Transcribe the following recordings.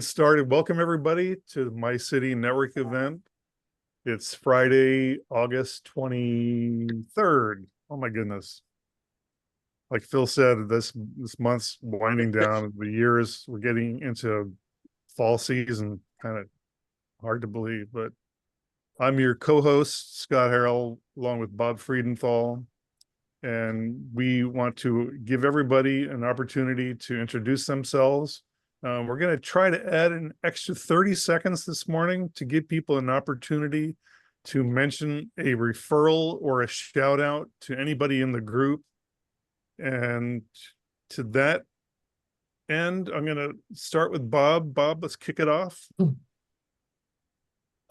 Started. Welcome everybody to the Mycity network event. It's Friday, August 23rd. Oh my goodness. Like Phil said, this month's winding down. We're getting into fall season. Kind of hard to believe, but I'm your co-host, Scott Harrell, along with Bob Friedenthal. And we want to give everybody an opportunity to introduce themselves. We're going to try to add an extra 30 seconds this morning to give people an opportunity to mention a referral or a shout out to anybody in the group. And to that end, I'm going to start with Bob. Bob, let's kick it off.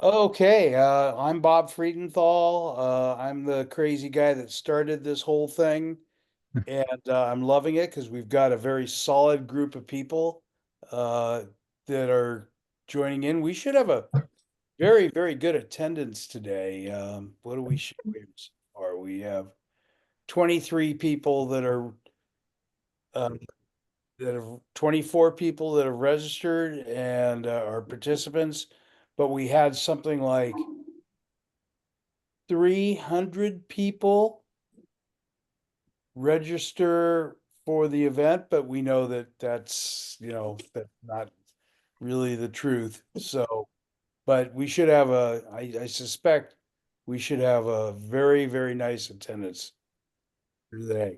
Okay, I'm Bob Friedenthal. I'm the crazy guy that started this whole thing, and I'm loving it because we've got a very solid group of people that are joining in. We should have a very, very good attendance today. What do we show here so far? We have 23 people um, that have 24 people that have registered and are participants, but we had something like 300 people register for the event, but we know that that's not really the truth. So, but we should have I suspect we should have a very, very nice attendance today.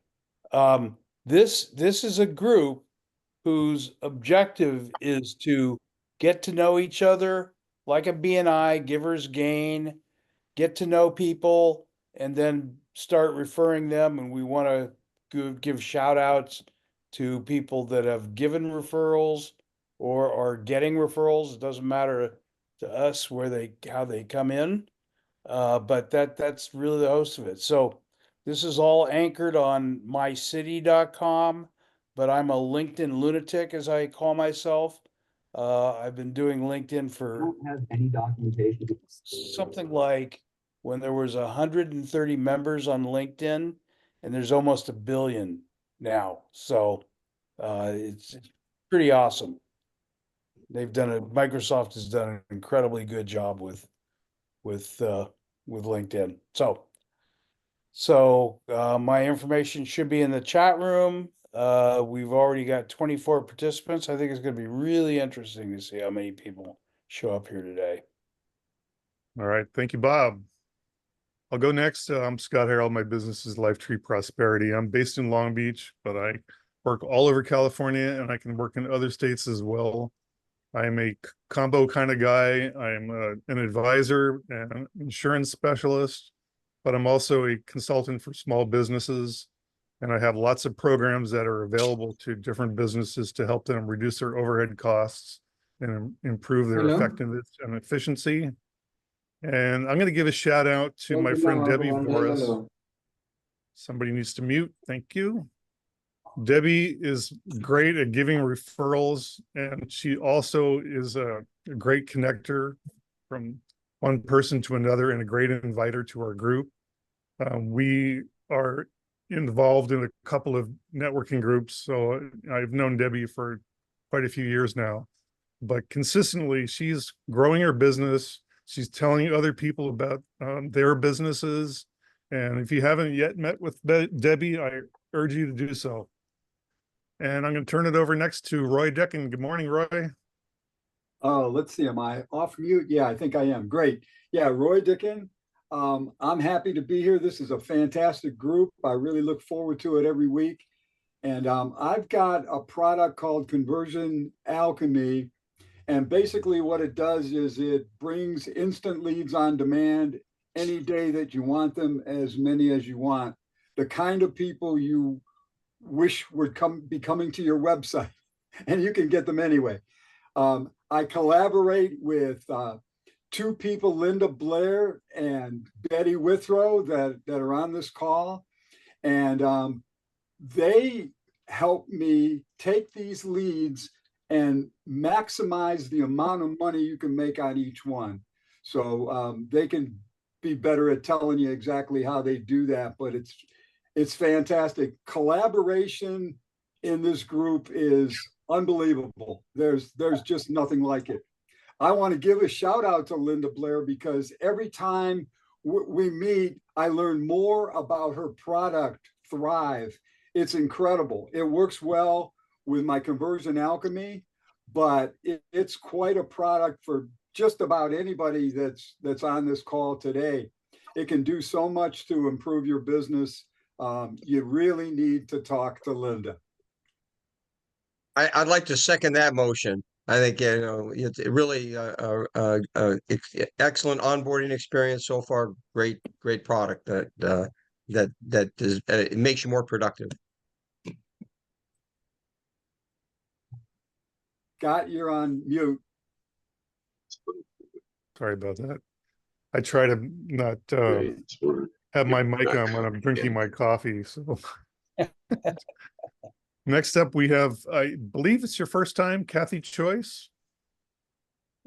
This is a group whose objective is to get to know each other like a BNI, givers gain, get to know people, and then start referring them. And we want to give shout outs to people that have given referrals or are getting referrals. It doesn't matter to us how they come in, but that's really the host of it. So this is all anchored on mycity.com, but I'm a LinkedIn lunatic, as I call myself. I've been doing LinkedIn for Don't have any documentation. something like when there was 130 members on LinkedIn, and there's almost a billion now. So it's pretty awesome. Microsoft has done an incredibly good job with LinkedIn. So my information should be in the chat room. We've already got 24 participants. I think it's going to be really interesting to see how many people show up here today. All right. Thank you, Bob. I'll go next. I'm Scott Harrell. My business is Lifetree Prosperity. I'm based in Long Beach, but I work all over California and I can work in other states as well. I'm a combo kind of guy. I'm an advisor and an insurance specialist, but I'm also a consultant for small businesses. And I have lots of programs that are available to different businesses to help them reduce their overhead costs and improve their effectiveness and efficiency. And I'm going to give a shout out to my friend Debbie Voris. Somebody needs to mute. Thank you. Debbie is great at giving referrals, and she also is a great connector from one person to another and a great inviter to our group. We are involved in a couple of networking groups, so I've known Debbie for quite a few years now. But consistently, she's growing her business. She's telling other people about their businesses. And if you haven't yet met with Debbie, I urge you to do so. And I'm going to turn it over next to Roy Decken. Good morning, Roy. Let's see. Am I off mute? Yeah, I think I am. Great. Yeah, Roy Decken. I'm happy to be here. This is a fantastic group. I really look forward to it every week. And I've got a product called Conversion Alchemy. And basically what it does is it brings instant leads on demand any day that you want them, as many as you want. The kind of people you wish would be coming to your website, and you can get them anyway. I collaborate with two people, Linda Blair and Betty Withrow, that are on this call. And they help me take these leads and maximize the amount of money you can make on each one. So they can be better at telling you exactly how they do that, but it's fantastic. Collaboration in this group is unbelievable. There's just nothing like it. I want to give a shout out to Linda Blair because every time we meet, I learn more about her product, Thrive. It's incredible. It works well with my conversion alchemy, but it's quite a product for just about anybody that's on this call today. It can do so much to improve your business. You really need to talk to Linda. I'd like to second that motion. I think, it's really excellent onboarding experience so far. Great product that is, it makes you more productive. Scott, you're on mute. Sorry about that. I try to not have my mic on when I'm drinking my coffee. So next up, we have, I believe it's your first time, Kathy Choice.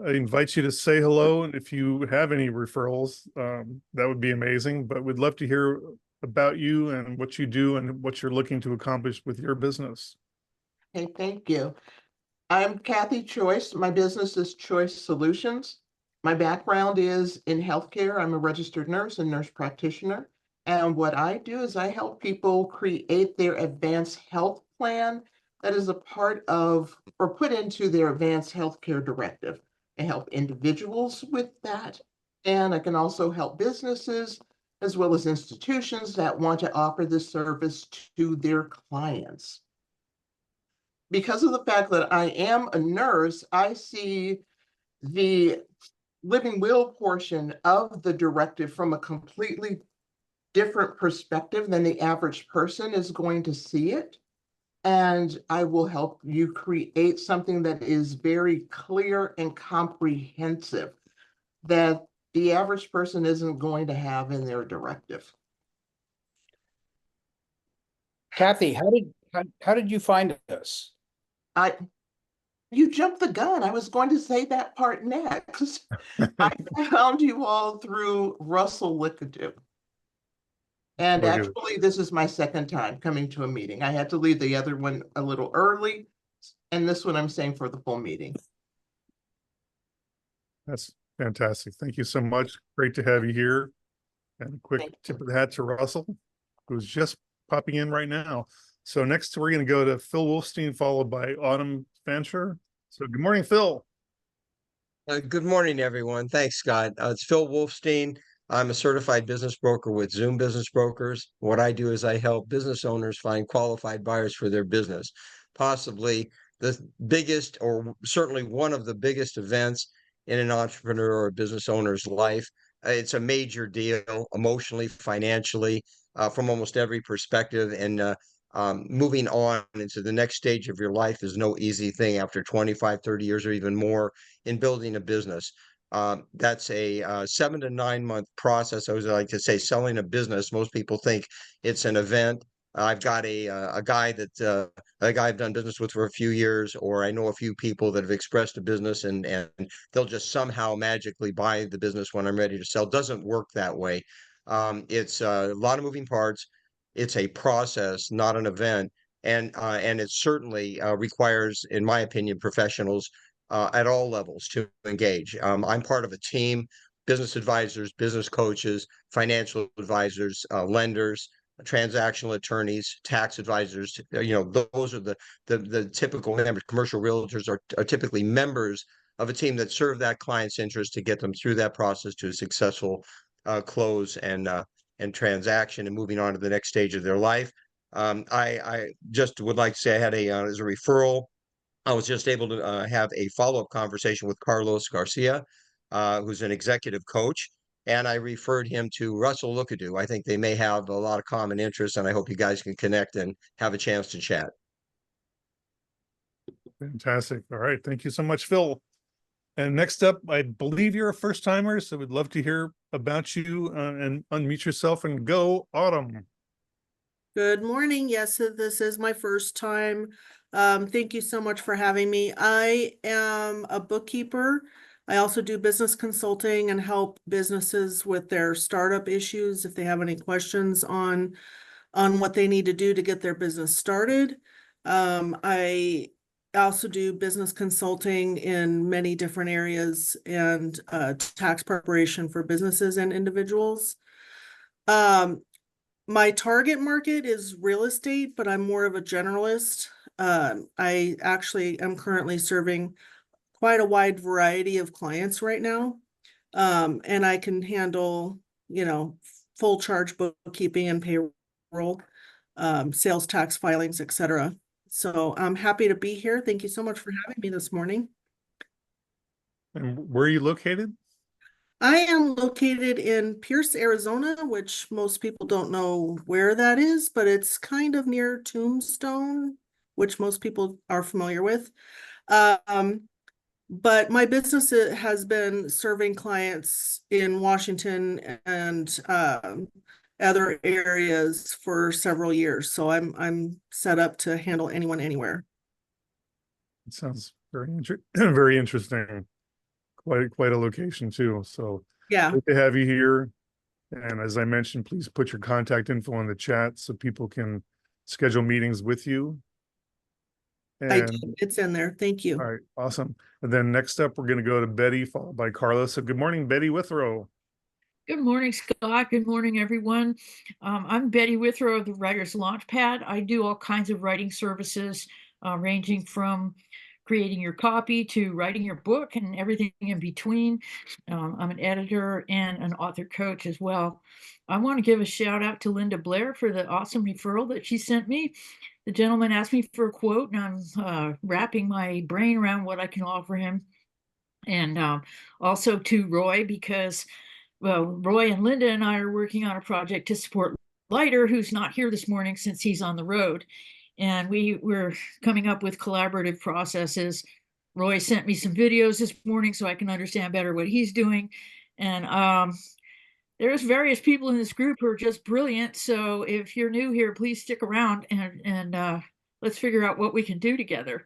I invite you to say hello, and if you have any referrals, that would be amazing. But we'd love to hear about you and what you do and what you're looking to accomplish with your business. Okay, thank you. I'm Kathy Choice. My business is Choice Solutions. My background is in healthcare. I'm a registered nurse and nurse practitioner. And what I do is I help people create their advanced health plan that is a part of or put into their advanced healthcare directive. I help individuals with that. And I can also help businesses as well as institutions that want to offer this service to their clients. Because of the fact that I am a nurse, I see the living will portion of the directive from a completely different perspective than the average person is going to see it. And I will help you create something that is very clear and comprehensive that the average person isn't going to have in their directive. Kathy, how did you find us? You jumped the gun. I was going to say that part next. I found you all through Russell Lickadoo. And Look at it. actually, this is my second time coming to a meeting. I had to leave the other one a little early, and this one I'm staying for the full meeting. That's fantastic. Thank you so much. Great to have you here. And a quick tip of the hat to Russell, who's just popping in right now. So next we're going to go to Phil Wolfstein, followed by Autumn Fancher. So good morning, Phil. Good morning, everyone. Thanks, Scott. It's Phil Wolfstein. I'm a certified business broker with Zoom Business Brokers. What I do is I help business owners find qualified buyers for their business. Possibly the biggest, or certainly one of the biggest events in an entrepreneur or a business owner's life. It's a major deal, emotionally, financially, from almost every perspective. And moving on into the next stage of your life is no easy thing after 25, 30 years or even more in building a business. That's a 7 to 9 month process. I always like to say selling a business. Most people think it's an event. I've got a guy I've done business with for a few years, or I know a few people that have expressed a business and they'll just somehow magically buy the business when I'm ready to sell. Doesn't work that way. It's a lot of moving parts. It's a process, not an event. And it certainly requires, in my opinion, professionals at all levels to engage. I'm part of a team, business advisors, business coaches, financial advisors, lenders, transactional attorneys, tax advisors. Those are the typical members. Commercial realtors are typically members of a team that serve that client's interest to get them through that process to a successful close and transaction and moving on to the next stage of their life. I just would like to say I had as a referral, I was just able to have a follow-up conversation with Carlos Garcia, who's an executive coach, and I referred him to Russell Lickadoo. I think they may have a lot of common interests, and I hope you guys can connect and have a chance to chat. Fantastic. All right. Thank you so much, Phil. And next up, I believe you're a first timer, so we'd love to hear about you and unmute yourself and go, Autumn. Good morning. Yes, this is my first time. Thank you so much for having me. I am a bookkeeper. I also do business consulting and help businesses with their startup issues if they have any questions on what they need to do to get their business started. I also do business consulting in many different areas and tax preparation for businesses and individuals. My target market is real estate, but I'm more of a generalist. I actually am currently serving quite a wide variety of clients right now. And I can handle, full charge bookkeeping and payroll, sales tax filings, etc. So I'm happy to be here. Thank you so much for having me this morning. And where are you located? I am located in Pierce, Arizona, which most people don't know where that is, but it's kind of near Tombstone, which most people are familiar with. But my business has been serving clients in Washington and other areas for several years. So I'm set up to handle anyone anywhere. It sounds very interesting. Quite a location too. So Yeah, good to have you here. And as I mentioned, please put your contact info in the chat so people can schedule meetings with you. I And do. It's in there. Thank you. all right, awesome. And then next up, we're going to go to Betty, followed by Carlos. So good morning, Betty Withrow. Good morning, Scott. Good morning, everyone. I'm Betty Withrow of the Writer's Launchpad. I do all kinds of writing services, ranging from creating your copy to writing your book and everything in between. I'm an editor and an author coach as well. I want to give a shout out to Linda Blair for the awesome referral that she sent me. The gentleman asked me for a quote, and I'm wrapping my brain around what I can offer him. And also to Roy, because well, Roy and Linda and I are working on a project to support Lighter, who's not here this morning since he's on the road. And we're coming up with collaborative processes. Roy sent me some videos this morning so I can understand better what he's doing. And there's various people in this group who are just brilliant. So if you're new here, please stick around and let's figure out what we can do together.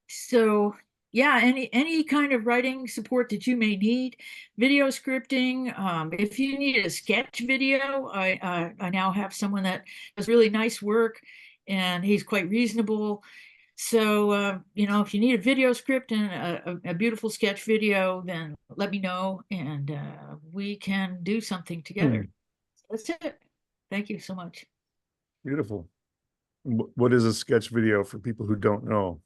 So yeah, any kind of writing support that you may need, video scripting. If you need a sketch video, I now have someone that does really nice work, and he's quite reasonable. So if you need a video script and a beautiful sketch video, then let me know, and we can do something together. That's it. Thank you so much. Beautiful. What is a sketch video for people who don't know?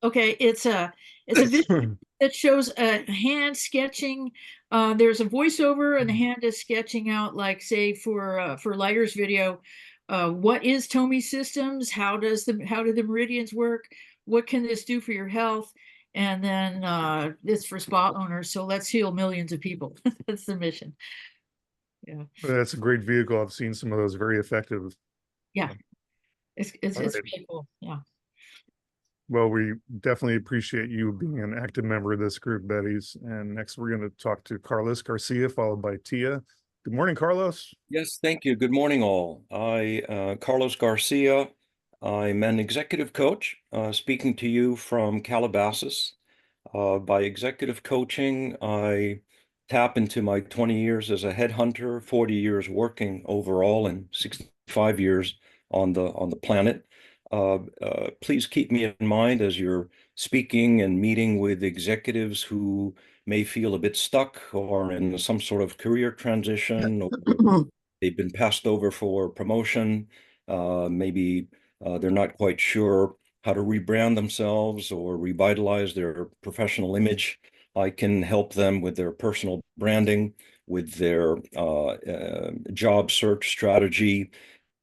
Okay, it's a video that shows a hand sketching. There's a voiceover, and the hand is sketching out, like, say for Lighter's video, what is TOMI Systems? How do the meridians work? What can this do for your health? And then it's for spa owners. So let's heal millions of people. That's the mission. Yeah, That's a great vehicle. I've seen some of those, very effective. yeah, it's All right. really cool. Yeah. Well, we definitely appreciate you being an active member of this group, Betty's. And next, we're going to talk to Carlos Garcia, followed by Tia. Good morning, Carlos. Yes, thank you. Good morning, all. Carlos Garcia. I'm an executive coach, speaking to you from Calabasas. By executive coaching, I tap into my 20 years as a headhunter, 40 years working overall, and 65 years on the planet. Please keep me in mind as you're speaking and meeting with executives who may feel a bit stuck or in some sort of career transition, or they've been passed over for promotion. Maybe they're not quite sure how to rebrand themselves or revitalize their professional image. I can help them with their personal branding, with their job search strategy,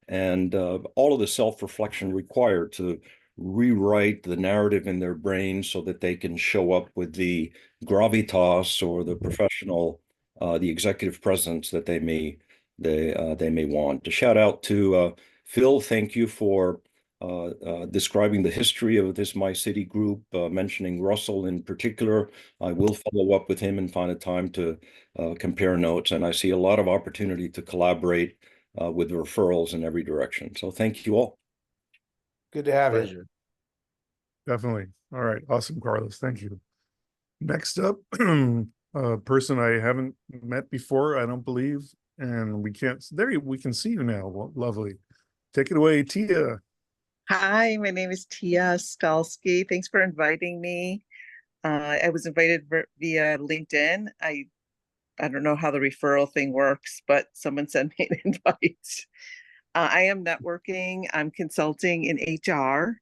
and all of the self-reflection required to rewrite the narrative in their brain so that they can show up with the gravitas or the professional, the executive presence that they may want. To shout out to Phil, thank you for describing the history of this Mycity group, mentioning Russell in particular. I will follow up with him and find a time to compare notes, and I see a lot of opportunity to collaborate with referrals in every direction. So thank you all. Good to have you. Pleasure. Definitely. All right. Awesome, Carlos. Thank you. Next up, a person I haven't met before, I don't believe. And we can see you now. Well, lovely. Take it away, Tia. Hi, my name is Tia Skalski. Thanks for inviting me. I was invited via LinkedIn. I don't know how the referral thing works, but someone sent me an invite. I am networking, I'm consulting in HR,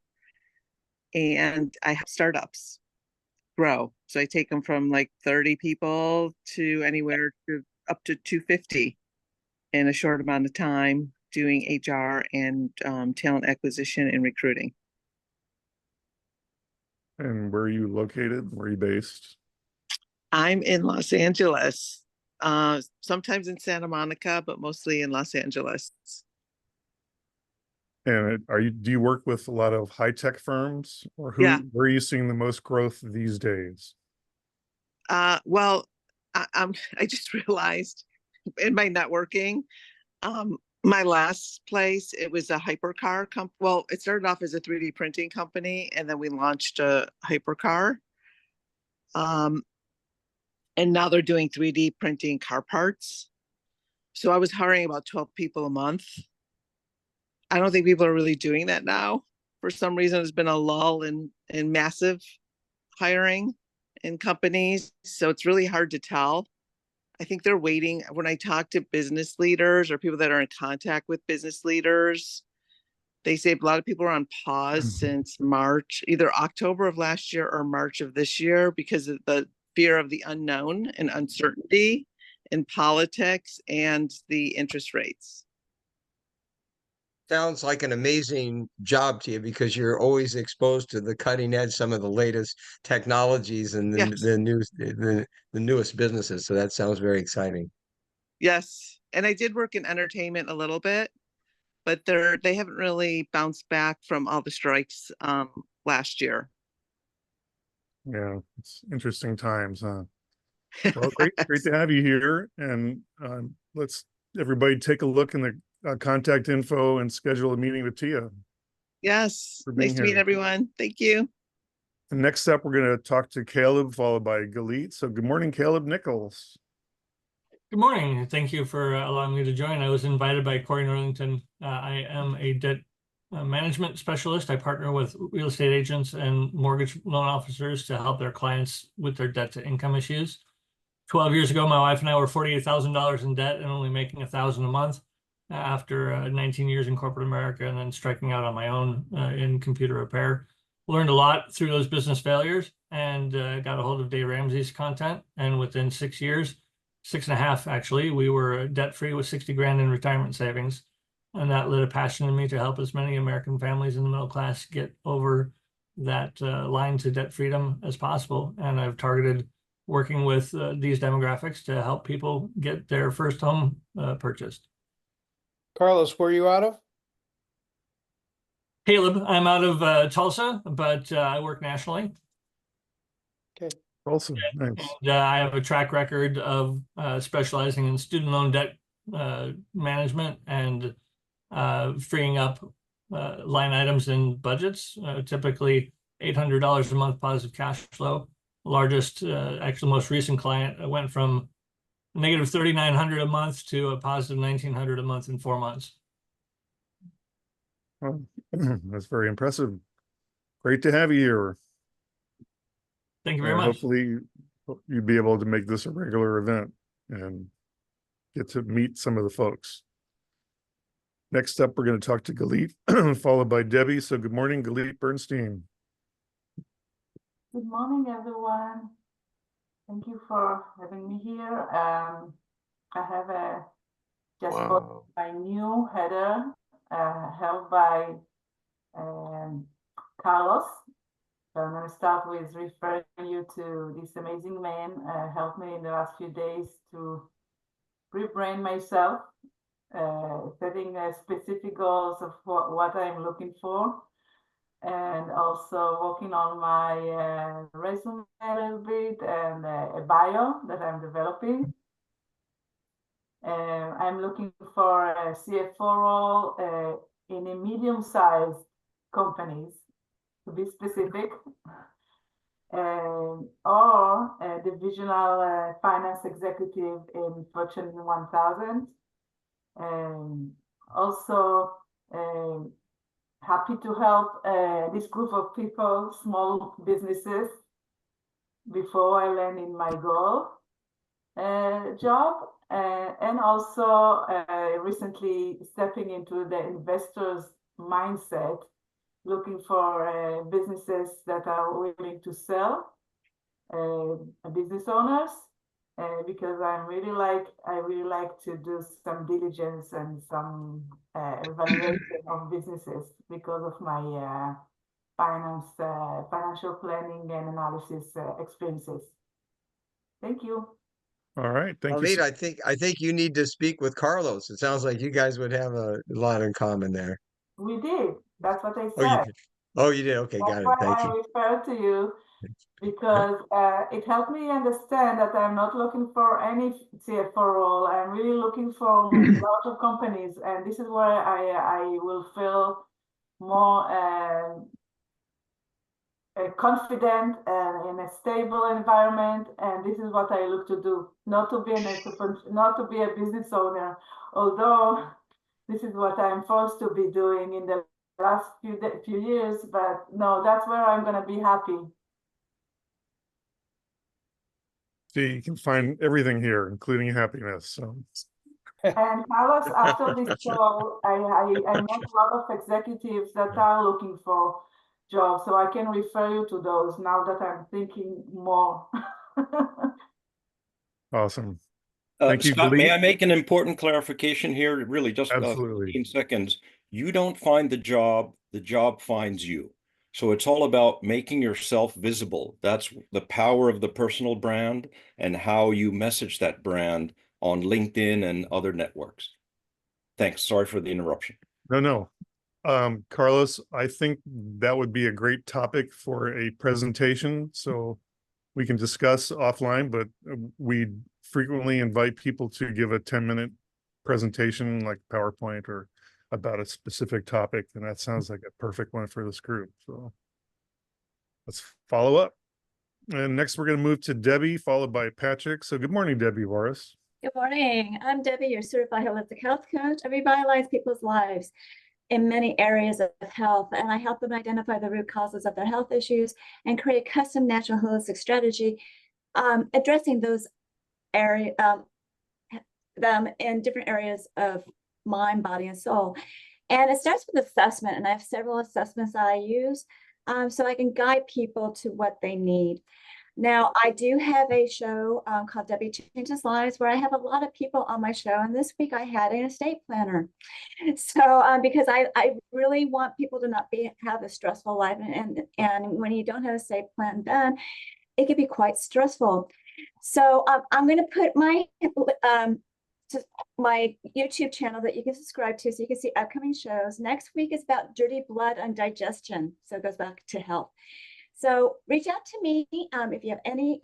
and I help startups grow. So I take them from like 30 people to anywhere to up to 250 in a short amount of time doing HR and talent acquisition and recruiting. And where are you located? Where are you based? I'm in Los Angeles, sometimes in Santa Monica, but mostly in Los Angeles. And do you work with a lot of high tech firms, or Yeah. where are you seeing the most growth these days? Well, I just realized in my networking, my last place, it was a hypercar well, it started off as a 3D printing company, and then we launched a hypercar. And now they're doing 3D printing car parts. So I was hiring about 12 people a month. I don't think people are really doing that now. For some reason, there's been a lull in massive hiring in companies. So it's really hard to tell. I think they're waiting. When I talk to business leaders or people that are in contact with business leaders, they say a lot of people are on pause since March, either October of last year or March of this year, because of the fear of the unknown and uncertainty in politics and the interest rates. Sounds like an amazing job to you because you're always exposed to the cutting edge, some of the latest technologies and Yes. the newest businesses. So that sounds very exciting. Yes. And I did work in entertainment a little bit, but they haven't really bounced back from all the strikes last year. Yeah, it's interesting times, huh? Well, great to have you here. And let's everybody take a look in the contact info and schedule a meeting with Tia. Yes. For being Nice to meet here. everyone. Thank you. And next up, we're going to talk to Caleb, followed by Galit. So good morning, Caleb Nichols. Good morning. Thank you for allowing me to join. I was invited by Corey Northington. I am a debt management specialist. I partner with real estate agents and mortgage loan officers to help their clients with their debt to income issues. 12 years ago, my wife and I were $48,000 in debt and only making $1,000 a month after 19 years in corporate America and then striking out on my own in computer repair. Learned a lot through those business failures and got a hold of Dave Ramsey's content. And within 6 years, 6.5 actually, we were debt free with 60 grand in retirement savings. And that lit a passion in me to help as many American families in the middle class get over that line to debt freedom as possible. And I've targeted working with these demographics to help people get their first home purchased. Carlos, where are you out of? Caleb, I'm out of Tulsa, but I work nationally. Okay. Awesome. Nice. And I have a track record of specializing in student loan debt management and freeing up line items in budgets, typically $800 a month positive cash flow. Largest, actually most recent client went from negative $3,900 a month to a positive $1,900 a month in 4 months. Well, that's very impressive. Great to have you here. Thank you very much. Hopefully you'll be able to make this a regular event and get to meet some of the folks. Next up, we're going to talk to Galit, followed by Debbie. So good morning, Galit Bernstein. Good morning, everyone. Thank you for having me here. I have just bought my new header held by Carlos. So I'm going to start with referring you to this amazing man. Helped me in the last few days to rebrand myself, setting specific goals of what I'm looking for, and also working on my resume a little bit and a bio that I'm developing. I'm looking for a CFO role in a medium-sized companies, to be specific, or a divisional finance executive in Fortune 1000. And also happy to help this group of people, small businesses, before I land in my goal job. And also recently stepping into the investors mindset, looking for businesses that are willing to sell, business owners, because I really like to do some diligence and some evaluation of businesses because of my financial planning and analysis experiences. Thank you. All right. Thank you. Alita, I think you need to speak with Carlos. It sounds like you guys would have a lot in common there. We did. That's what I Oh, you said. did. Oh, you did. Okay, That's got it. why Thank I you. refer to you, because it helped me understand that I'm not looking for any CFO role. I'm really looking for larger companies, and this is where I will feel more confident and in a stable environment. And this is what I look to do, not to be an entrepreneur, not to be a business owner, although this is what I'm forced to be doing in the last few years. But no, that's where I'm going to be happy. See, you can find everything here, including happiness. So. And Carlos, after this show, I met a lot of executives that are looking for jobs, so I can refer you to those now that I'm thinking more. Awesome. Thank you, Scott, may Galit. I make an important clarification here? Really, just Absolutely. 15 seconds. You don't find the job finds you. So it's all about making yourself visible. That's the power of the personal brand and how you message that brand on LinkedIn and other networks. Thanks. Sorry for the interruption. No. Carlos, I think that would be a great topic for a presentation. So we can discuss offline, but we frequently invite people to give a 10-minute presentation like PowerPoint or about a specific topic. And that sounds like a perfect one for this group. So let's follow up. And next we're going to move to Debbie, followed by Patrick. So good morning, Debbie Warris. Good morning. I'm Debbie, your certified holistic health coach. I revitalize people's lives in many areas of health, and I help them identify the root causes of their health issues and create custom natural holistic strategy, addressing those areas, them in different areas of mind, body, and soul. And it starts with assessment, and I have several assessments that I use so I can guide people to what they need. Now, I do have a show called Debbie Changes Lives, where I have a lot of people on my show. And this week I had an estate planner. So because I really want people to not have a stressful life. And when you don't have a estate plan done, it can be quite stressful. So I'm going to put my YouTube channel that you can subscribe to so you can see upcoming shows. Next week is about dirty blood and digestion. So it goes back to health. So reach out to me if you have any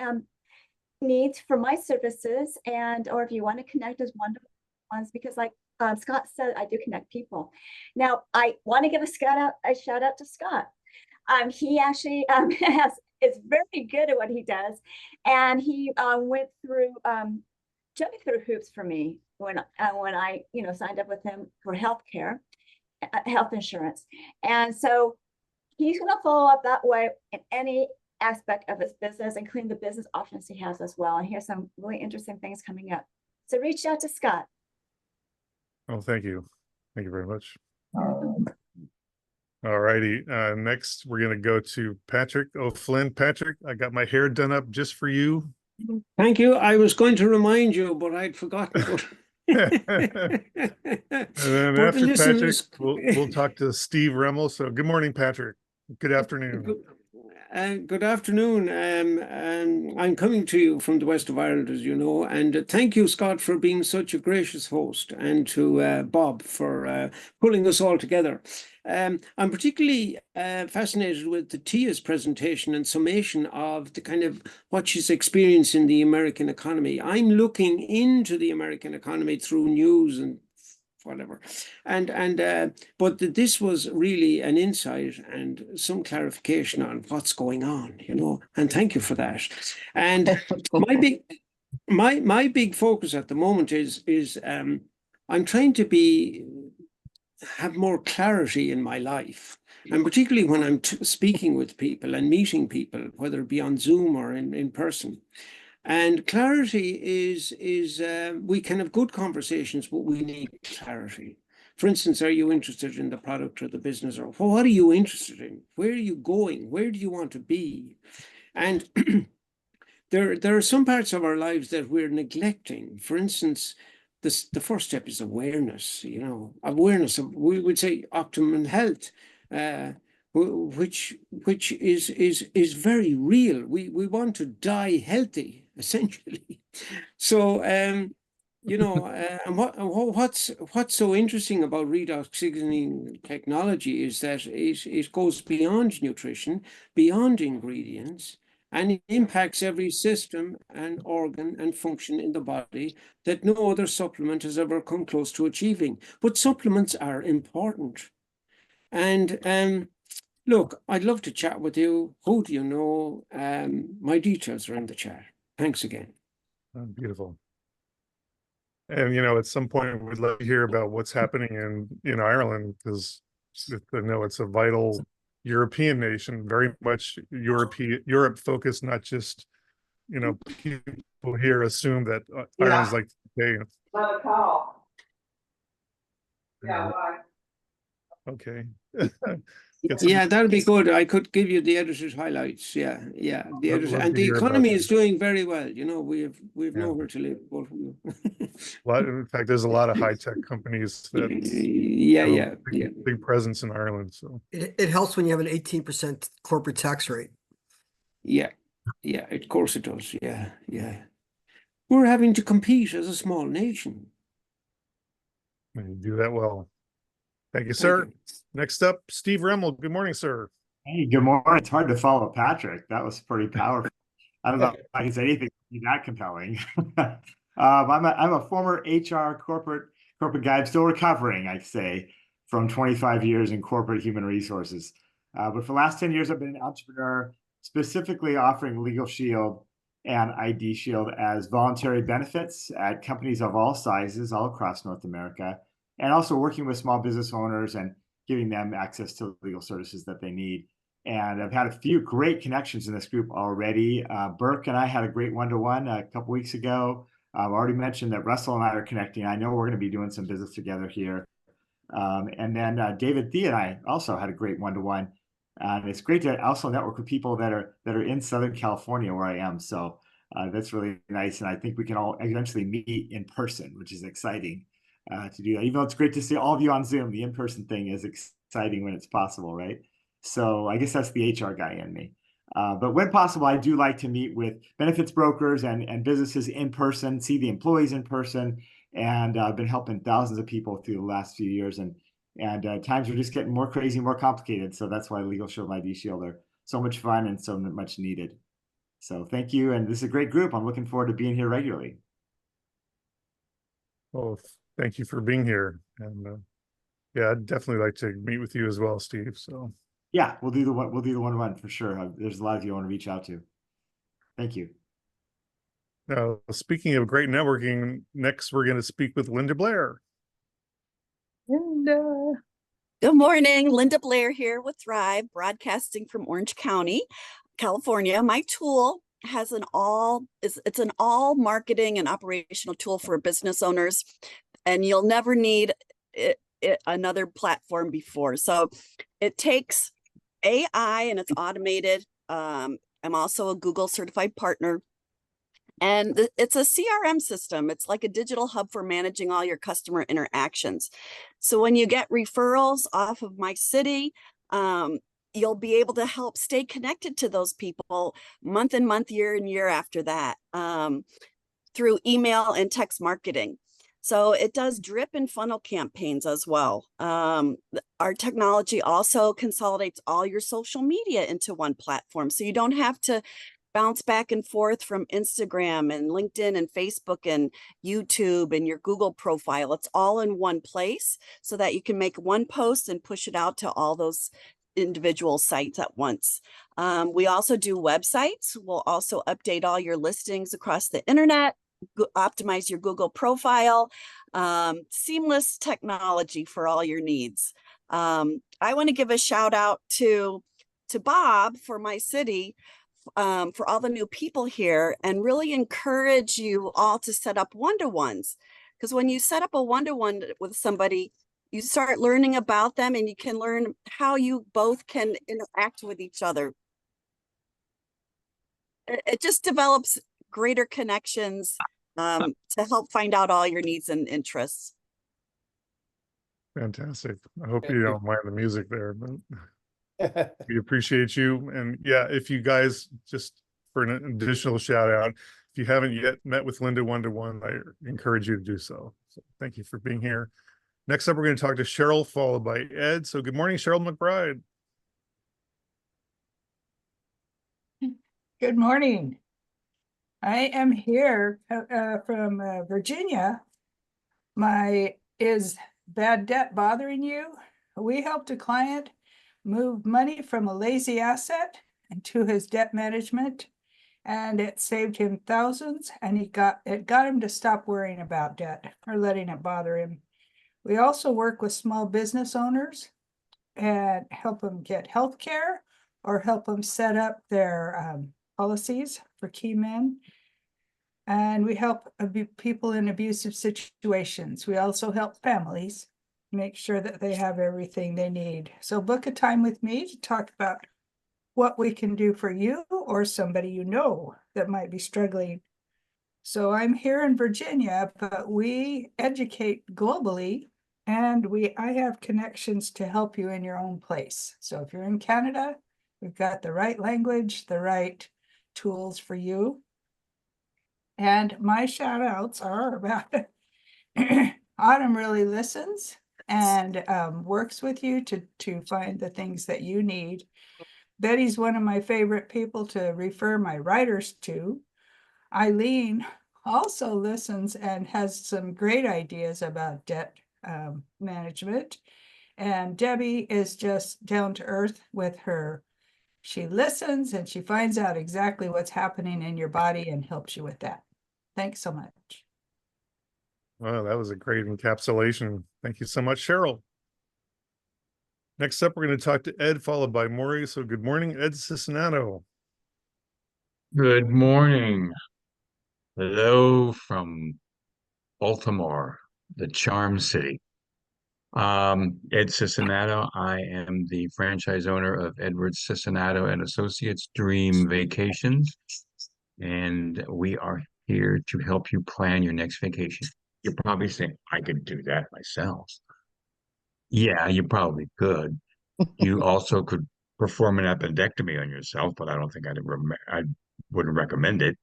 needs for my services, or if you want to connect as one-to-ones, because like Scott said, I do connect people. Now, I want to give a shout out to Scott. He actually is very good at what he does, and he went through jumping through hoops for me when I signed up with him for health insurance, and so he's going to follow up that way in any aspect of his business, including the business options he has as well. And here's some really interesting things coming up. So reach out to Scott. Oh, thank you. Thank you very much. All righty. Next, we're going to go to Patrick O'Flynn. Patrick, I got my hair done up just for you. Thank you. I was going to remind you, but I'd forgotten. And then But after listen, Patrick, we'll talk to Steve Remmel. So good morning, Patrick. Good afternoon. Good afternoon. I'm coming to you from the west of Ireland, as you know, and thank you, Scott, for being such a gracious host, and to Bob for pulling us all together. I'm particularly fascinated with Tia's presentation and summation of the kind of what she's experienced in the American economy. I'm looking into the American economy through news and whatever, but this was really an insight and some clarification on what's going on, and thank you for that. And my big focus at the moment is I'm trying to be have more clarity in my life. And particularly when I'm speaking with people and meeting people, whether it be on Zoom or in person. And clarity is we can have good conversations, but we need clarity. For instance, are you interested in the product or the business, or what are you interested in? Where are you going? Where do you want to be? And there are some parts of our lives that we're neglecting. For instance, the first step is awareness. Awareness of, we would say, optimum health, which is very real. We want to die healthy, essentially. So and what's so interesting about redox signaling technology is that it goes beyond nutrition, beyond ingredients, and it impacts every system and organ and function in the body that no other supplement has ever come close to achieving. But supplements are important. And look, I'd love to chat with you. Who do you know? My details are in the chat. Thanks again. Oh, beautiful. And, at some point we'd love to hear about what's happening in Ireland, because I know it's a vital European nation, very much Europe focused, not just, people here assume that Ireland's like the UK. Not a call. Yeah, why? Okay. Yeah, that'd be good. I could give you the editor's highlights. Yeah. The editor, and the economy is doing very well. We've nowhere to live. But in fact, there's a lot of high tech companies that big presence in Ireland. So it helps when you have an 18% corporate tax rate. Yeah, of course it does. Yeah. We're having to compete as a small nation. You do that well. Thank you, sir. Next up, Steve Remmel. Good morning, sir. Hey, good morning. It's hard to follow Patrick. That was pretty powerful. I don't know if I can say anything that compelling. I'm a former HR corporate guy. I'm still recovering, I say, from 25 years in corporate human resources. But for the last 10 years, I've been an entrepreneur, specifically offering Legal Shield and ID Shield as voluntary benefits at companies of all sizes all across North America, and also working with small business owners and giving them access to legal services that they need. And I've had a few great connections in this group already. Burke and I had a great one-to-one a couple weeks ago. I've already mentioned that Russell and I are connecting. I know we're going to be doing some business together here. And then David Thea and I also had a great one-to-one. And it's great to also network with people that are in Southern California, where I am. So that's really nice. And I think we can all eventually meet in person, which is exciting to do that. Even though it's great to see all of you on Zoom, the in-person thing is exciting when it's possible, right? So I guess that's the HR guy in me. But when possible, I do like to meet with benefits brokers and businesses in person, see the employees in person. And I've been helping thousands of people through the last few years. And times are just getting more crazy, more complicated. So that's why Legal Shield and ID Shield are so much fun and so much needed. So thank you. And this is a great group. I'm looking forward to being here regularly. Well, thank you for being here. And I'd definitely like to meet with you as well, Steve. So yeah, we'll do the one-to-one for sure. There's a lot of you I want to reach out to. Thank you. Now, speaking of great networking, next we're going to speak with Linda Blair. Linda. Good morning. Linda Blair here with Thrive, broadcasting from Orange County, California. My tool has it's an all marketing and operational tool for business owners, and you'll never need another platform before. So it takes AI and it's automated. I'm also a Google certified partner. And it's a CRM system. It's like a digital hub for managing all your customer interactions. So when you get referrals off of Mycity, you'll be able to help stay connected to those people month and month, year and year after that, through email and text marketing. So it does drip and funnel campaigns as well. Our technology also consolidates all your social media into one platform. So you don't have to bounce back and forth from Instagram and LinkedIn and Facebook and YouTube and your Google profile. It's all in one place so that you can make one post and push it out to all those individual sites at once. We also do websites. We'll also update all your listings across the internet. optimize your Google profile, seamless technology for all your needs. I want to give a shout out to Bob for Mycity, for all the new people here, and really encourage you all to set up one-to-ones. Because when you set up a one-to-one with somebody, you start learning about them and you can learn how you both can interact with each other. It just develops greater connections to help find out all your needs and interests. Fantastic. I hope you don't mind the music there, but we appreciate you. And yeah, if you guys, just for an additional shout out, if you haven't yet met with Linda one-to-one, I encourage you to do so. So thank you for being here. Next up, we're going to talk to Cheryl, followed by Ed. So good morning, Cheryl McBride. Good morning. I am here from Virginia. Is bad debt bothering you? We helped a client move money from a lazy asset into his debt management, and it saved him thousands, and it got him to stop worrying about debt or letting it bother him. We also work with small business owners and help them get health care or help them set up their policies for key men. And we help people in abusive situations. We also help families make sure that they have everything they need. So book a time with me to talk about what we can do for you or somebody you know that might be struggling. So I'm here in Virginia, but we educate globally, and I have connections to help you in your own place. So if you're in Canada, we've got the right language, the right tools for you. And my shout outs are about Autumn really listens and works with you to find the things that you need. Betty's one of my favorite people to refer my writers to. Eileen also listens and has some great ideas about debt management. And Debbie is just down to earth with her. She listens and she finds out exactly what's happening in your body and helps you with that. Thanks so much. Wow, that was a great encapsulation. Thank you so much, Cheryl. Next up, we're going to talk to Ed, followed by Maury. So good morning, Ed Cisinato. Good morning. Hello from Baltimore, the Charm City. Ed Cisinato. I am the franchise owner of Edward Cisinato and Associates Dream Vacations, and we are here to help you plan your next vacation. You're probably saying, I could do that myself. Yeah, you probably could. You also could perform an appendectomy on yourself, but I don't think I wouldn't recommend it.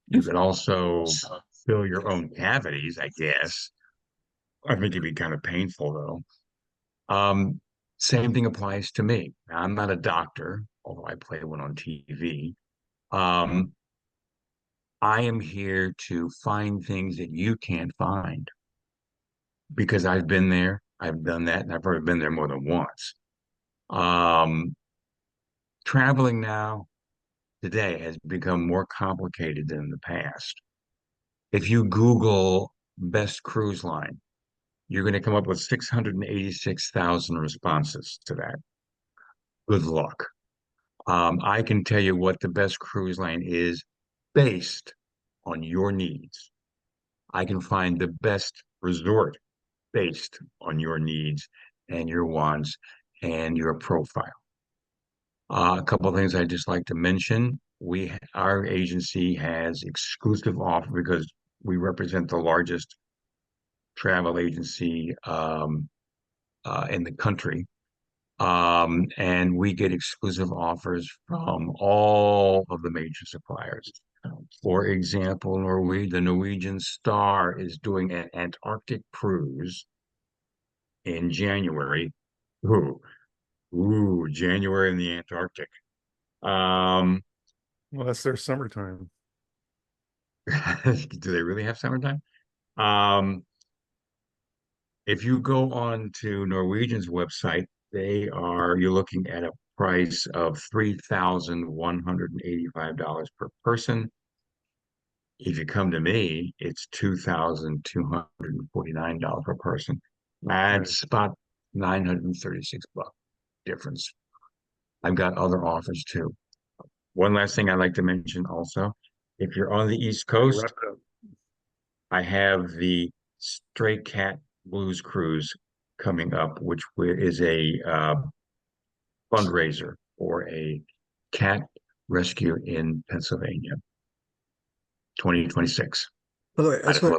You could also fill your own cavities, I guess. I think it'd be kind of painful though. Same thing applies to me. I'm not a doctor, although I play one on TV. I am here to find things that you can't find because I've been there, I've done that, and I've probably been there more than once. Traveling now today has become more complicated than in the past. If you Google best cruise line, you're going to come up with 686,000 responses to that. Good luck. I can tell you what the best cruise line is based on your needs. I can find the best resort based on your needs and your wants and your profile. A couple of things I'd just like to mention. Our agency has exclusive offer because we represent the largest travel agency in the country. And we get exclusive offers from all of the major suppliers. For example, the Norwegian Star is doing an Antarctic cruise in January. Ooh, January in the Antarctic. Well, that's their summertime. Do they really have summertime? If you go on to Norwegian's website, you're looking at a price of $3,185 per person. If you come to me, it's $2,249 per person. That's about $936 difference. I've got other offers too. One last thing I'd like to mention also, if you're on the East Coast, Wrap it up. I have the Stray Cat Blues Cruise coming up, which is a fundraiser for a cat rescue in Pennsylvania, 2026. By the way, I'd love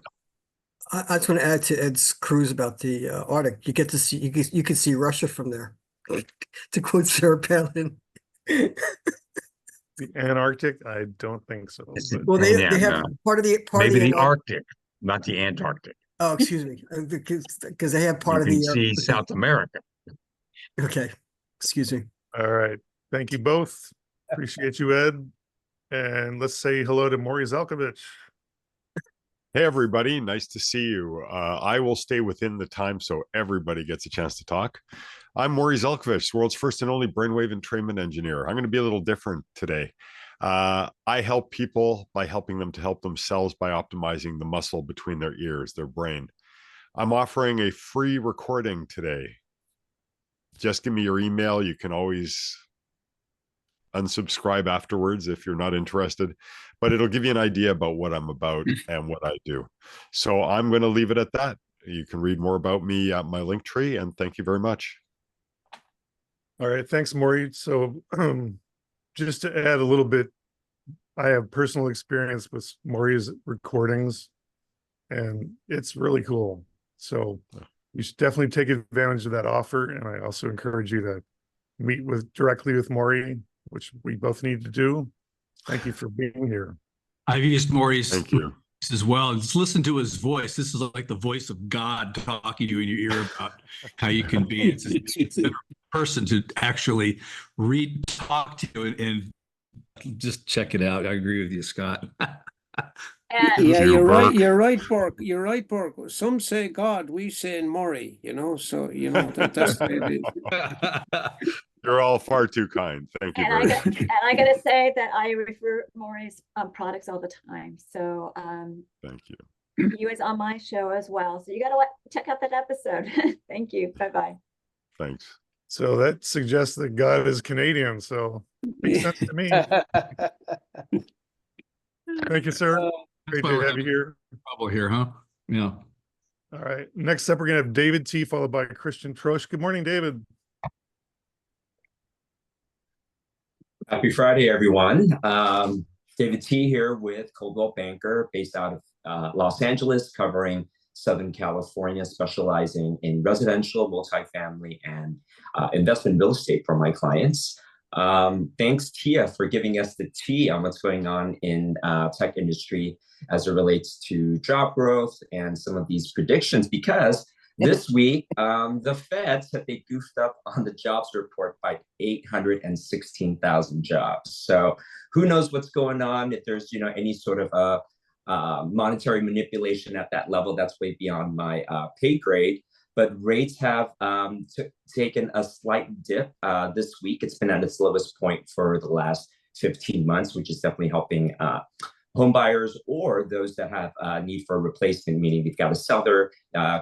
I just want to add to Ed's cruise about the Arctic. You get to see you can see Russia from there. To quote Sarah Palin. The Antarctic? I don't think so. But Well, Yeah, they have no. part of the Maybe the Antarctic. Arctic, not the Antarctic. Oh, excuse me, because they have part You of can the. see Okay. South America. Okay, excuse me. all right. Thank you both. Appreciate you, Ed. And let's say hello to Maury Zelkovich. Hey, everybody. Nice to see you. I will stay within the time so everybody gets a chance to talk. I'm Maury Zelkovich, the world's first and only brainwave entrainment engineer. I'm going to be a little different today. I help people by helping them to help themselves by optimizing the muscle between their ears, their brain. I'm offering a free recording today. Just give me your email. You can always unsubscribe afterwards if you're not interested, but it'll give you an idea about what I'm about and what I do. So I'm going to leave it at that. You can read more about me at my link tree, and thank you very much. All right. Thanks, Maury. So just to add a little bit, I have personal experience with Maury's recordings, and it's really cool. So you should definitely take advantage of that offer. And I also encourage you to meet directly with Maury, which we both need to do. Thank you for being here. I've used Maury's Thank you as well. Just listen to his voice. This is like the voice of God talking to you in your ear about how you can be. It's a better person to actually talk to you, and just check it out. I agree with you, Scott. Yeah, you're right. You're right, Burke. You're right, Burke. Some say God, we say Maury. So that's the way it is. You're all far too kind. Thank you very much. And I gotta say that I refer Maury's products all the time. So thank you. he was on my show as well. So you gotta check out that episode. Thank you. Bye-bye. Thanks. So that suggests that God is Canadian. So makes sense to me. Thank you, sir. Great to have you here. Trouble here, huh? Yeah. All right. Next up, we're gonna have David T, followed by Christian Trosh. Good morning, David. Happy Friday, everyone. David T here with Coldwell Banker, based out of Los Angeles, covering Southern California, specializing in residential, multifamily, and investment real estate for my clients. Thanks, Tia, for giving us the tea on what's going on in tech industry as it relates to job growth and some of these predictions, because this week, the Fed said they goofed up on the jobs report by 816,000 jobs. So who knows what's going on, if there's any sort of monetary manipulation at that level. That's way beyond my pay grade. But rates have taken a slight dip this week. It's been at its lowest point for the last 15 months, which is definitely helping home buyers or those that have a need for a replacement, meaning they've got to sell their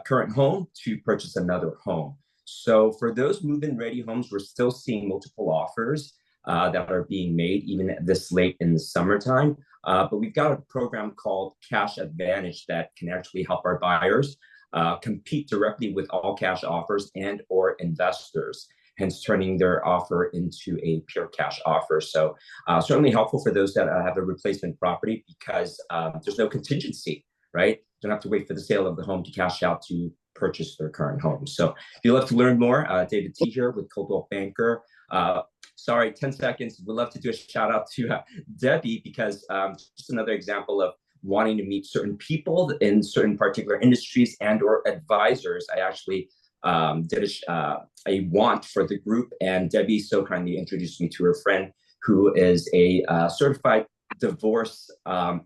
current home to purchase another home. So for those move-in ready homes, we're still seeing multiple offers that are being made even this late in the summertime. But we've got a program called Cash Advantage that can actually help our buyers compete directly with all cash offers and or investors, hence turning their offer into a pure cash offer. So certainly helpful for those that have a replacement property, because there's no contingency, right? Don't have to wait for the sale of the home to cash out to purchase their current home. So if you'd love to learn more, David T here with Coldwell Banker. Sorry, 10 seconds. We'd love to do a shout out to Debbie, because just another example of wanting to meet certain people in certain particular industries and or advisors. I actually did a want for the group, and Debbie so kindly introduced me to her friend who is a certified divorce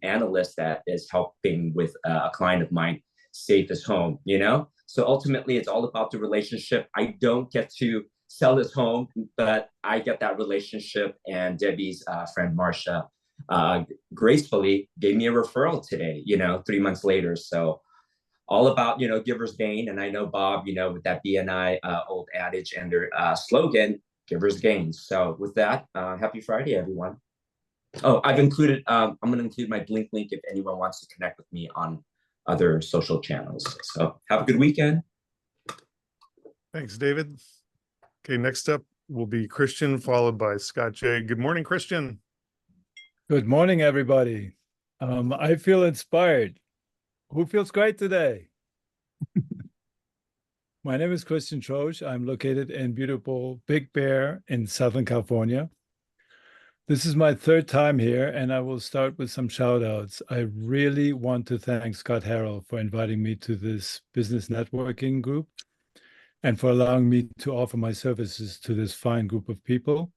analyst that is helping with a client of mine save his home, So ultimately, it's all about the relationship. I don't get to sell his home, but I get that relationship, and Debbie's friend Marsha gracefully gave me a referral today, 3 months later. So all about, givers gain. And I know Bob, with that BNI old adage and their slogan, givers gain. So with that, happy Friday, everyone. Oh, I'm going to include my Blink link if anyone wants to connect with me on other social channels. So have a good weekend. Thanks, David. Okay, next up will be Christian, followed by Scott J. Good morning, Christian. Good morning, everybody. I feel inspired. Who feels great today? My name is Christian Trosch. I'm located in beautiful Big Bear in Southern California. This is my third time here, and I will start with some shout outs. I really want to thank Scott Harrell for inviting me to this business networking group and for allowing me to offer my services to this fine group of people.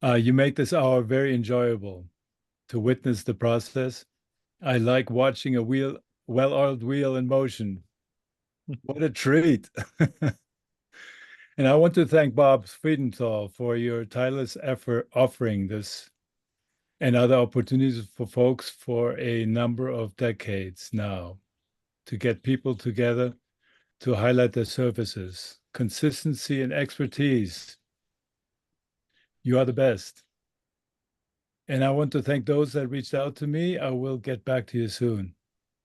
You make this hour very enjoyable to witness the process. I like watching a well-oiled wheel in motion. What a treat. And I want to thank Bob Friedenthal for your tireless effort offering this and other opportunities for folks for a number of decades now to get people together to highlight their services, consistency and expertise. You are the best. And I want to thank those that reached out to me. I will get back to you soon.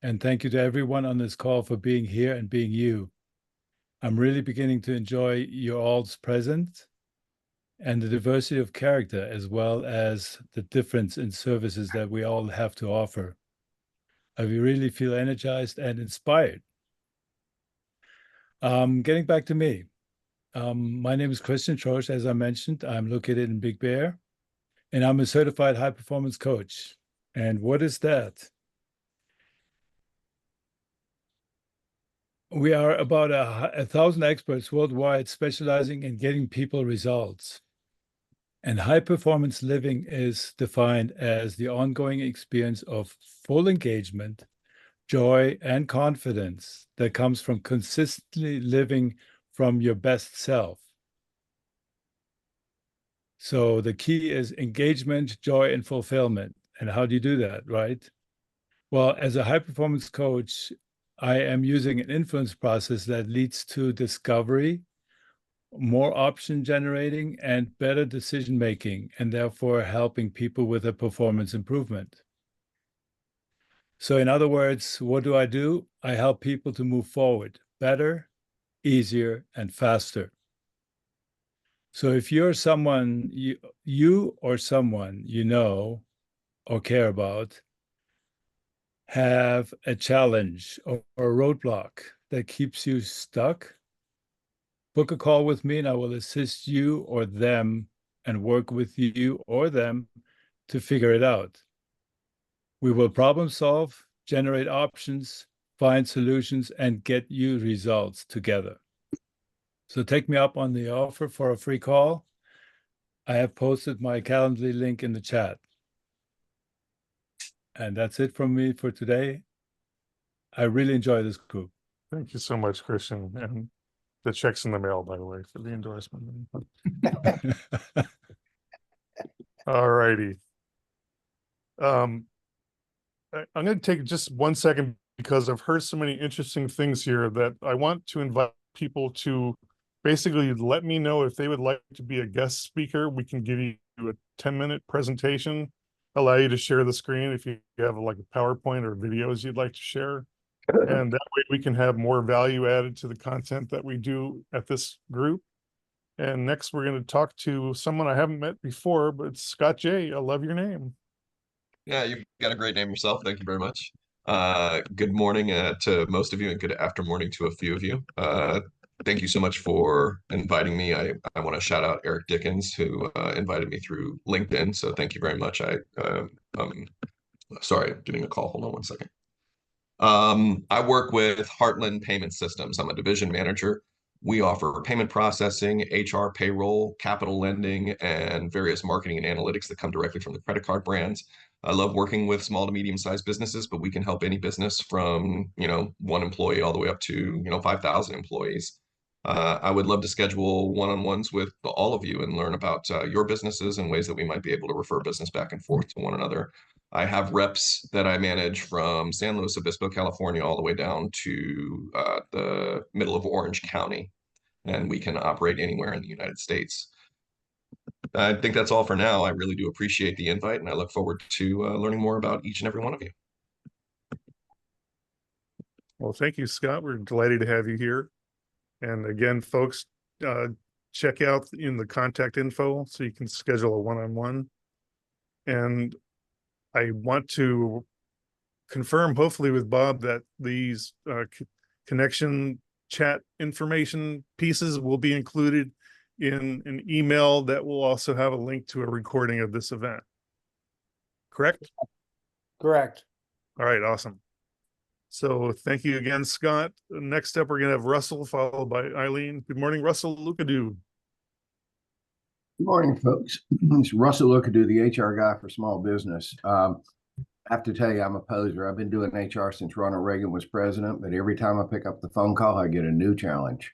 And thank you to everyone on this call for being here and being you. I'm really beginning to enjoy your all's presence and the diversity of character, as well as the difference in services that we all have to offer. I really feel energized and inspired. Getting back to me. My name is Christian Trosch. As I mentioned, I'm located in Big Bear, and I'm a certified high performance coach. And what is that? We are about 1,000 experts worldwide specializing in getting people results. And high performance living is defined as the ongoing experience of full engagement, joy, and confidence that comes from consistently living from your best self. So the key is engagement, joy, and fulfillment. And how do you do that, right? Well, as a high performance coach, I am using an influence process that leads to discovery, more option generating, and better decision making, and therefore helping people with a performance improvement. So, in other words, what do? I help people to move forward better, easier, and faster. So, if you're someone you or someone you know or care about have a challenge or a roadblock that keeps you stuck, book a call with me and I will assist you or them and work with you or them to figure it out. We will problem solve, generate options, find solutions, and get you results together. So take me up on the offer for a free call. I have posted my Calendly link in the chat. And that's it from me for today. I really enjoy this group. Thank you so much, Christian. And the check's in the mail, by the way, for the endorsement. All righty. I'm going to take just 1 second because I've heard so many interesting things here that I want to invite people to basically let me know if they would like to be a guest speaker. We can give you a 10-minute presentation, allow you to share the screen if you have like a PowerPoint or videos you'd like to share. And that way we can have more value added to the content that we do at this group. And next we're going to talk to someone I haven't met before, but it's Scott J. I love your name. Yeah, you've got a great name yourself. Thank you very much. Good morning to most of you and good after morning to a few of you. Thank you so much for inviting me. I want to shout out Eric Dickens, who invited me through LinkedIn. So thank you very much. Sorry, I'm getting a call. Hold on 1 second. I work with Heartland Payment Systems. I'm a division manager. We offer payment processing, HR, payroll, capital lending, and various marketing and analytics that come directly from the credit card brands. I love working with small to medium-sized businesses, but we can help any business from, 1 employee all the way up to, 5,000 employees. I would love to schedule one-on-ones with all of you and learn about your businesses and ways that we might be able to refer business back and forth to one another. I have reps that I manage from San Luis Obispo, California, all the way down to the middle of Orange County, and we can operate anywhere in the United States. I think that's all for now. I really do appreciate the invite, and I look forward to learning more about each and every one of you. Well, thank you, Scott. We're delighted to have you here. And again, folks, check out in the contact info so you can schedule a one-on-one. And I want to confirm, hopefully with Bob, that these connection chat information pieces will be included in an email that will also have a link to a recording of this event. Correct? Correct. All right, awesome. So thank you again, Scott. Next up, we're going to have Russell, followed by Eileen. Good morning, Russell Lukadu. Good morning, folks. It's Russell Lukadu, the HR guy for small business. I have to tell you, I'm a poser. I've been doing HR since Ronald Reagan was president, but every time I pick up the phone call, I get a new challenge.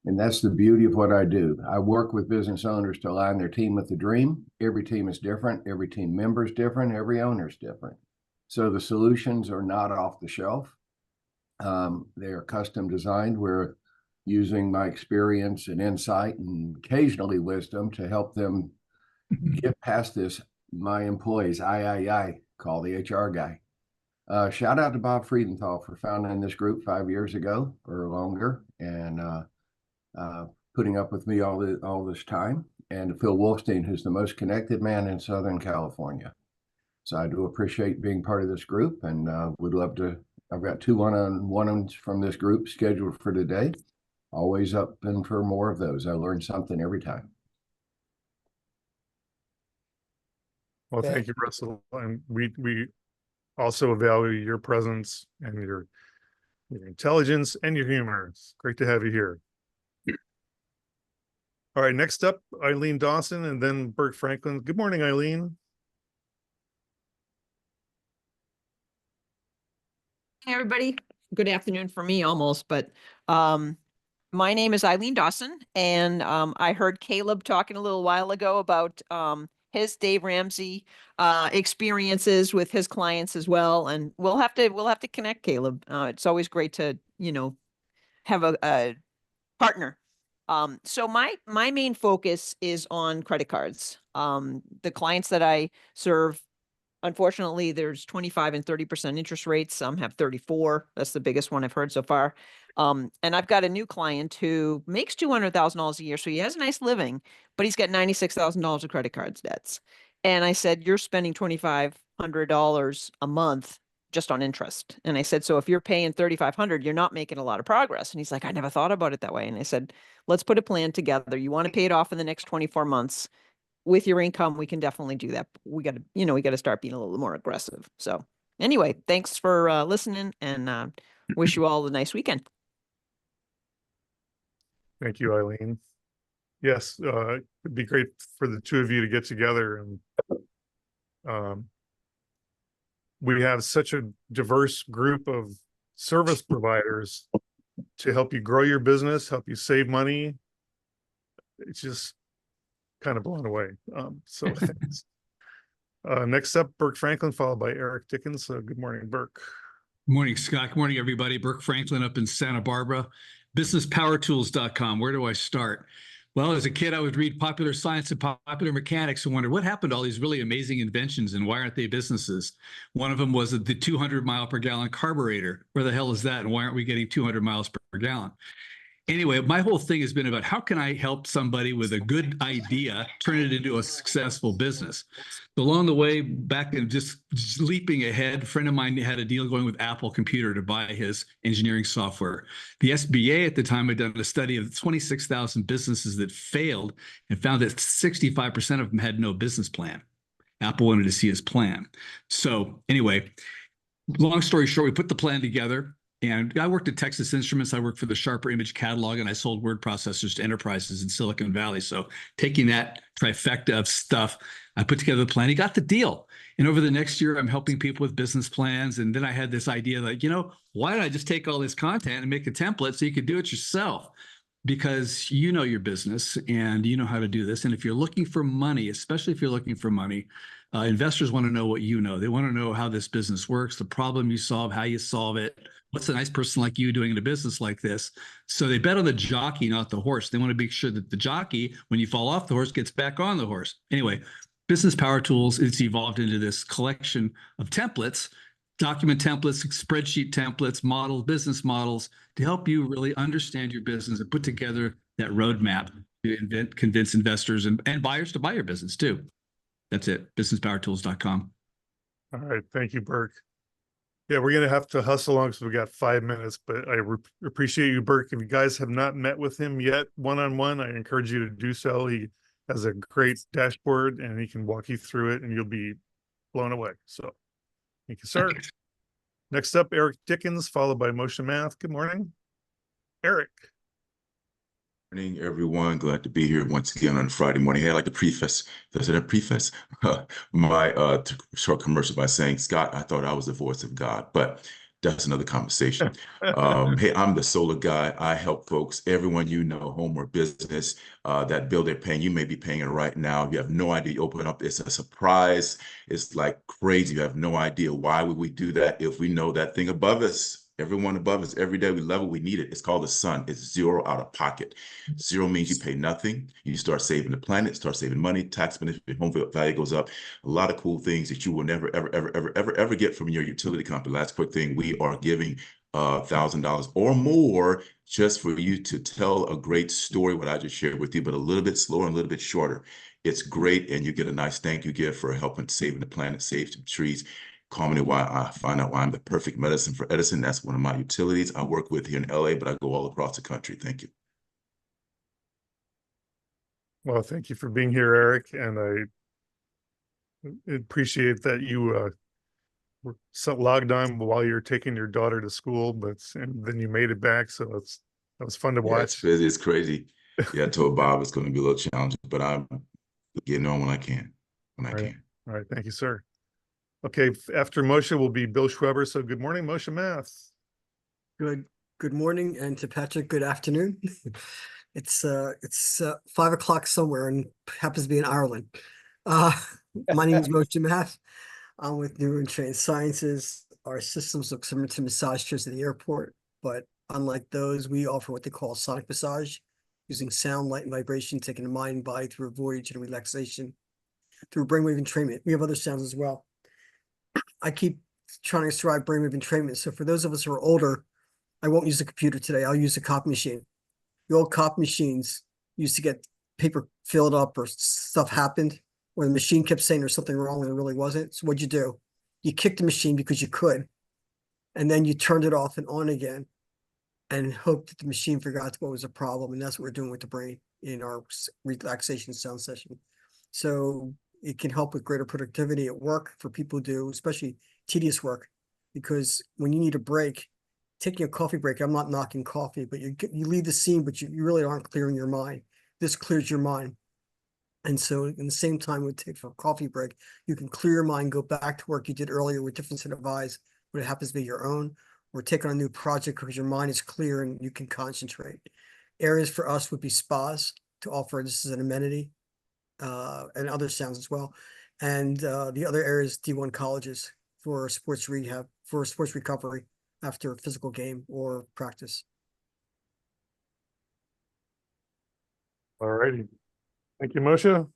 And that's the beauty of what I do. I work with business owners to align their team with the dream. Every team is different. Every team member is different. Every owner is different. So the solutions are not off the shelf. They are custom designed. We're using my experience and insight and occasionally wisdom to help them get past this. My employees, I call the HR guy. Shout out to Bob Friedenthal for founding this group 5 years ago or longer, and putting up with me all this time, and to Phil Wolfstein, who's the most connected man in Southern California. So I do appreciate being part of this group, and would love to. I've got 2 one-on-ones from this group scheduled for today. Always up and for more of those. I learn something every time. Well, thank you, Russell. And we also value your presence and your intelligence and your humor. It's great to have you here. All right, next up, Eileen Dawson and then Bert Franklin. Good morning, Eileen. Hey, everybody. Good afternoon for me almost, but my name is Eileen Dawson, and I heard Caleb talking a little while ago about his Dave Ramsey experiences with his clients as well, and we'll have to connect, Caleb. It's always great to have a partner. So my main focus is on credit cards. The clients that I serve, unfortunately, there's 25 and 30% interest rates. Some have 34. That's the biggest one I've heard so far. And I've got a new client who makes $200,000 a year. So he has a nice living, but he's got $96,000 of credit cards debts. And I said, you're spending $2,500 a month just on interest. And I said, so if you're paying $3,500, you're not making a lot of progress. And he's like, I never thought about it that way. And I said, let's put a plan together. You want to pay it off in the next 24 months. With your income, we can definitely do that. We got to start being a little more aggressive. So anyway, thanks for listening, and wish you all a nice weekend. Thank you, Eileen. Yes, it'd be great for the two of you to get together. And we have such a diverse group of service providers to help you grow your business, help you save money. It's just kind of blown away. So thanks. Next up, Burke Franklin, followed by Eric Dickens. Good morning, Burke. Good morning, Scott. Good morning, everybody. Burke Franklin up in Santa Barbara. BusinessPowerTools.com. Where do I start? Well, as a kid, I would read Popular Science and Popular Mechanics and wonder what happened to all these really amazing inventions and why aren't they businesses? One of them was the 200 mile per gallon carburetor. Where the hell is that? And why aren't we getting 200 miles per gallon? Anyway, my whole thing has been about how can I help somebody with a good idea turn it into a successful business? So along the way, back in just leaping ahead, a friend of mine had a deal going with Apple Computer to buy his engineering software. The SBA at the time had done a study of 26,000 businesses that failed and found that 65% of them had no business plan. Apple wanted to see his plan. So anyway, long story short, we put the plan together. And I worked at Texas Instruments. I worked for the Sharper Image Catalog, and I sold word processors to enterprises in Silicon Valley. So taking that trifecta of stuff, I put together the plan. He got the deal. And over the next year, I'm helping people with business plans. And then I had this idea like, why don't I just take all this content and make a template so you could do it yourself? because you know your business and you know how to do this. And if you're looking for money, especially if you're looking for money, investors want to know what you know. They want to know how this business works, the problem you solve, how you solve it. What's a nice person like you doing in a business like this? So they bet on the jockey, not the horse. They want to make sure that the jockey, when you fall off the horse, gets back on the horse. Anyway, Business Power Tools, it's evolved into this collection of templates, document templates, spreadsheet templates, models, business models, to help you really understand your business and put together that roadmap to convince investors and buyers to buy your business too. That's it, businesspowertools.com. All right. Thank you, Burke. Yeah, we're going to have to hustle along because we got 5 minutes, but I appreciate you, Burke. If you guys have not met with him yet one-on-one, I encourage you to do so. He has a great dashboard and he can walk you through it and you'll be blown away. So thank you, sir. Next up, Eric Dickens, followed by Motion Math. Good morning, Eric. Morning, everyone. Glad to be here once again on Friday morning. Hey, I like to preface. Does it a preface? My short commercial by saying, Scott, I thought I was the voice of God, but that's another conversation. Hey, I'm the solar guy. I help folks, everyone you know, home or business, that bill they're paying. You may be paying it right now. You have no idea. You open up, it's a surprise. It's like crazy. You have no idea. Why would we do that if we know that thing above us? Everyone above us, every day we level, we need it. It's called the sun. It's zero out of pocket. Zero means you pay nothing. You start saving the planet, start saving money, tax benefit, home value goes up. A lot of cool things that you will never, ever get from your utility company. Last quick thing, we are giving $1,000 or more just for you to tell a great story, what I just shared with you, but a little bit slower and a little bit shorter. It's great, and you get a nice thank you gift for helping saving the planet, save some trees. Call me why I find out why I'm the perfect medicine for Edison. That's one of my utilities I work with here in LA, but I go all across the country. Thank you. Well, thank you for being here, Eric. And I appreciate that you were logged on while you're taking your daughter to school, and then you made it back. So that was fun to watch. It's busy. It's crazy. Yeah, I told Bob it's going to be a little challenging, but I'm getting on when I can. All right. Thank you, sir. Okay, after Moshe will be Bill Schweber. So good morning, Moshe Math. Good morning, and to Patrick, good afternoon. It's 5 o'clock somewhere and happens to be in Ireland. My name is Moshe Math. I'm with Neurotrain Sciences. Our systems look similar to massage chairs at the airport, but unlike those, we offer what they call sonic massage, using sound, light, and vibration, taking the mind and body through a voyage and relaxation through brainwave entrainment. We have other sounds as well. I keep trying to describe brainwave entrainment. So for those of us who are older, I won't use a computer today. I'll use a copy machine. The old copy machines used to get paper filled up or stuff happened where the machine kept saying there's something wrong and it really wasn't. So what'd you do? You kicked the machine because you could, and then you turned it off and on again and hoped that the machine forgot what was the problem. And that's what we're doing with the brain in our relaxation sound session. So it can help with greater productivity at work for people who do, especially tedious work, because when you need a break, taking a coffee break, I'm not knocking coffee, but you leave the scene, but you really aren't clearing your mind. This clears your mind. And so in the same time we take for a coffee break, you can clear your mind, go back to work you did earlier with different set of eyes, but it happens to be your own, or take on a new project because your mind is clear and you can concentrate. Areas for us would be spas to offer this as an amenity, and other sounds as well. And the other areas, D1 colleges for sports rehab, for sports recovery after a physical game or practice. All righty. Thank you, Moshe.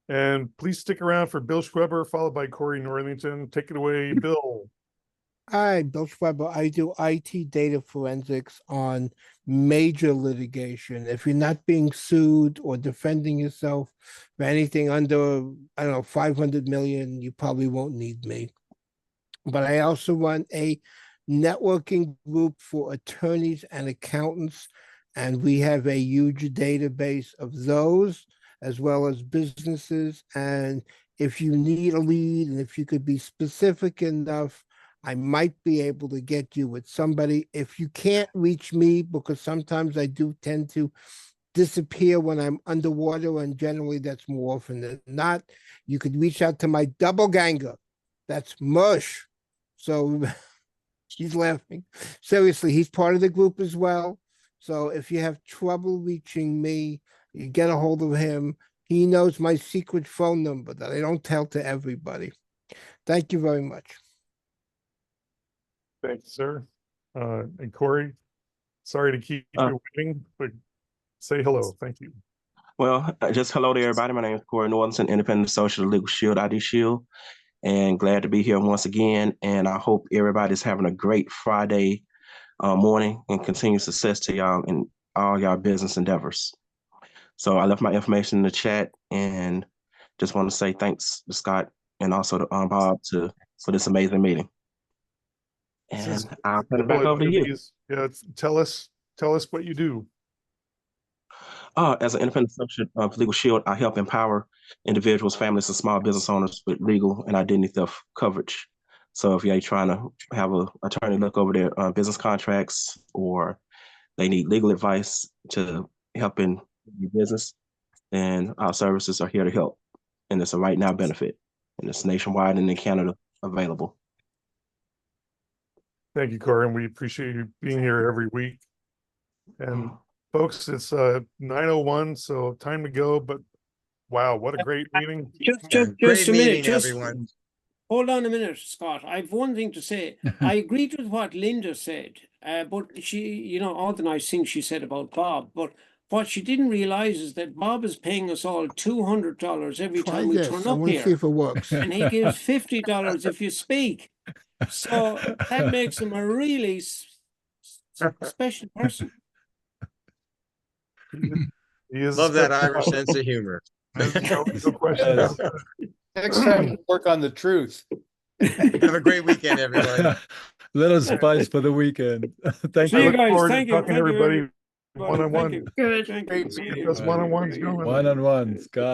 And please stick around for Bill Schweber, followed by Corey Northington. Take it away, Bill. Hi, Bill Schweber. I do IT data forensics on major litigation. If you're not being sued or defending yourself for anything under, I don't know, 500 million, you probably won't need me. But I also run a networking group for attorneys and accountants, and we have a huge database of those as well as businesses. And if you need a lead and if you could be specific enough, I might be able to get you with somebody. If you can't reach me, because sometimes I do tend to disappear when I'm underwater, and generally that's more often than not, you could reach out to my double ganger. That's Mush. So he's laughing. Seriously, he's part of the group as well. So if you have trouble reaching me, you get a hold of him. He knows my secret phone number that I don't tell to everybody. Thank you very much. Thank you, sir. And Corey, sorry to keep you waiting, but say hello. Thank you. Well, just hello to everybody. My name is Corey Northern, Independent Social Legal Shield, ID Shield, and glad to be here once again. And I hope everybody's having a great Friday morning and continued success to y'all in all y'all business endeavors. So I left my information in the chat and just want to say thanks to Scott and also to Bob for this amazing meeting. And I'll turn it back over to you. Yeah, tell us what you do. As an independent associate of Legal Shield, I help empower individuals, families, and small business owners with legal and identity theft coverage. So if you're trying to have an attorney look over their business contracts, or they need legal advice to help in your business, then our services are here to help. And it's a right now benefit. And it's nationwide and in Canada available. Thank you, Corey, and we appreciate you being here every week. And folks, it's 9:01, so time to go. But wow, what a great meeting! Just a minute, everyone. Hold on a minute, Scott. I've one thing to say. I agreed with what Linda said, but she, all the nice things she said about Bob. But what she didn't realize is that Bob is paying us all $200 every time we turn I up want to see here, if it works. and he gives $50 if you speak. So that makes him a really special person. He is Love that Irish sense of humor. No question about that. Next time, work on the truth. Have a great weekend, everyone. Little spice for the weekend. Thank See you you. guys. Thank you, everybody. One-on-one. Good. Get those one-on-ones going. One-on-ones, guys.